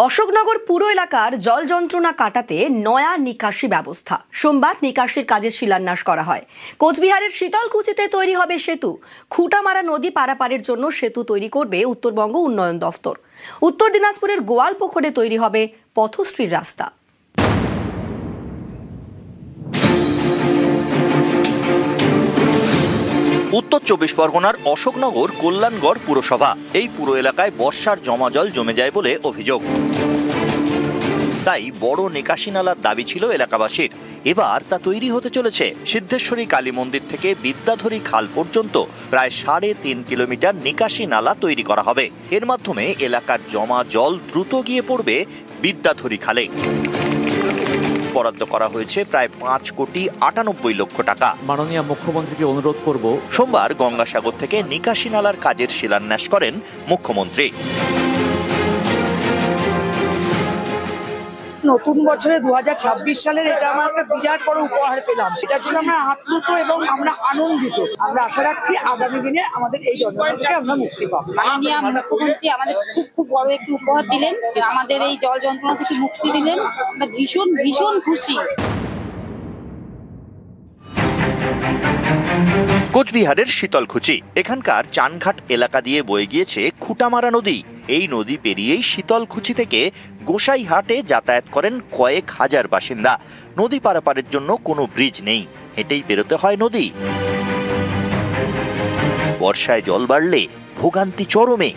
অশোকনগর পুর এলাকার জল যন্ত্রণা কাটাতে নয়া নিকাশি ব্যবস্থা। সোমবার নিকাশির কাজের শিলান্যাস করা হয়। কোচবিহারের শীতলকুচিতে তৈরি হবে সেতু। খুঁটামারা নদী পারাপারের জন্য সেতু তৈরি করবে উত্তরবঙ্গ উন্নয়ন দফতর। উত্তর দিনাজপুরের গোয়ালপুকুরে তৈরি হবে পথশ্রীর রাস্তা। উত্তর চব্বিশ পরগনার অশোকনগর কল্যাণগড় পুরসভা এই পুরো এলাকায় বর্ষার জমা জল জমে যায় বলে অভিযোগ। তাই বড় নিকাশি নালার দাবি ছিল এলাকাবাসীর। এবার তা তৈরি হতে চলেছে। সিদ্ধেশ্বরী কালী মন্দির থেকে বিদ্যাধরী খাল পর্যন্ত প্রায় 3.5 কিলোমিটার নিকাশি নালা তৈরি করা হবে। এর মাধ্যমে এলাকার জমা জল দ্রুত গিয়ে পড়বে বিদ্যাধরী খালে। বরাদ্দ করা হয়েছে প্রায় 5,98 লক্ষ টাকা। মাননীয় মুখ্যমন্ত্রীকে অনুরোধ করব। সোমবার গঙ্গাসাগর থেকে নিকাশি নালার কাজের শিলান্যাস করেন মুখ্যমন্ত্রী। নতুন বছরে 2026 সালের এটা আমরা একটা বিরাট বড় উপহার পেলাম। এটার জন্য আমরা আপ্লুত এবং আমরা আনন্দিত। আমরা আশা রাখছি আগামী দিনে আমাদের এই যন্ত্রণা থেকে আমরা মুক্তি পাবো। মাননীয় মুখ্যমন্ত্রী আমাদের খুব বড় একটি উপহার দিলেন, আমাদের এই জল যন্ত্রণা থেকে মুক্তি দিলেন। আমরা ভীষণ ভীষণ খুশি। কোচবিহারের শীতলকুচি, এখানকার চানঘাট এলাকা দিয়ে বয়ে গিয়েছে খুঁটামারা নদী। এই নদী পেরিয়েই শীতলকুচি থেকে গোসাইহাটে যাতায়াত করেন কয়েক হাজার বাসিন্দা। নদী পারাপারের জন্য কোনো ব্রিজ নেই, হেঁটেই পেরোতে হয় নদী। বর্ষায় জল বাড়লে ভোগান্তি চরমে।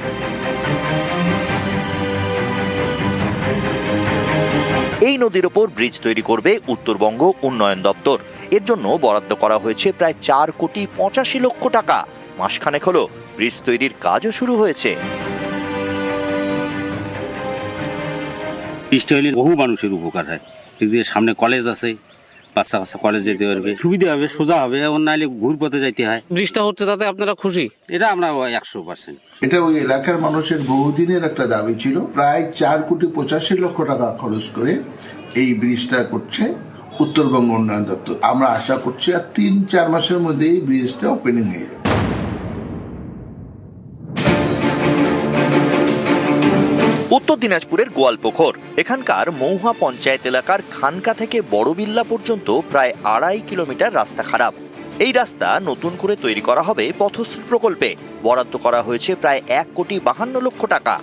এই নদীর ওপর ব্রিজ তৈরি করবে উত্তরবঙ্গ উন্নয়ন দপ্তর। এর জন্য বরাদ্দ করা হয়েছে প্রায় 4,85 লক্ষ টাকা। মাসখানেক হলো ব্রিজ তৈরির কাজও শুরু হয়েছে। বৃষ্টি হলে বহু মানুষের উপকার হয়। এদিকে সামনে কলেজ আছে, বাচ্চা কাচ্চা কলেজ যেতে পারবে, সুবিধা হবে, সোজা হবে। এমন নাইলে ঘুর পথে যাইতে হয়। ব্রিজটা হচ্ছে তাতে আপনারা খুশি? এটা আমরা 100%। এটা ওই এলাকার মানুষের বহুদিনের একটা দাবি ছিল। প্রায় 4,85 লক্ষ টাকা খরচ করে এই ব্রিজটা করছে উত্তরবঙ্গ উন্নয়ন দপ্তর। আমরা আশা করছি আর 3-4 মাসের মধ্যে এই ব্রিজটা ওপেনিং হয়ে যাবে। উত্তর দিনাজপুরের গোয়ালপুকুর, এখানকার মৌহা পঞ্চায়েত এলাকার খানকা থেকে বড়বিল্লা পর্যন্ত প্রায় 2.5 কিলোমিটার রাস্তা খারাপ। এই রাস্তা নতুন করে তৈরি করা হবে পথশ্রী প্রকল্পে। বরাদ্দ করা হয়েছে প্রায় 1,52 লক্ষ টাকা।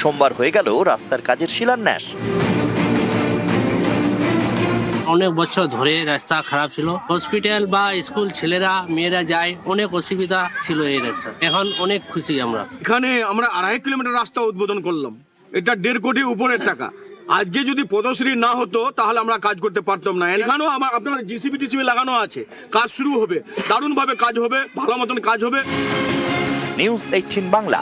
সোমবার হয়ে গেল রাস্তার কাজের শিলান্যাস। অনেক বছর ধরে রাস্তা খারাপ ছিল। হসপিটাল বা স্কুল ছেলেরা মেয়েরা যায়, অনেক অসুবিধা ছিল এই রাস্তা। এখন অনেক খুশি আমরা। এখানে আমরা 2.5 কিলোমিটার রাস্তা উদ্বোধন করলাম। এটা 1.5 কোটি উপরের টাকা। আজকে যদি পদশ্রী না হতো তাহলে আমরা কাজ করতে পারতাম না। এখানেও আপনার জিসিবি লাগানো আছে, কাজ শুরু হবে। দারুণ ভাবে কাজ হবে, ভালো মতন কাজ হবে। নিউজ 18 বাংলা।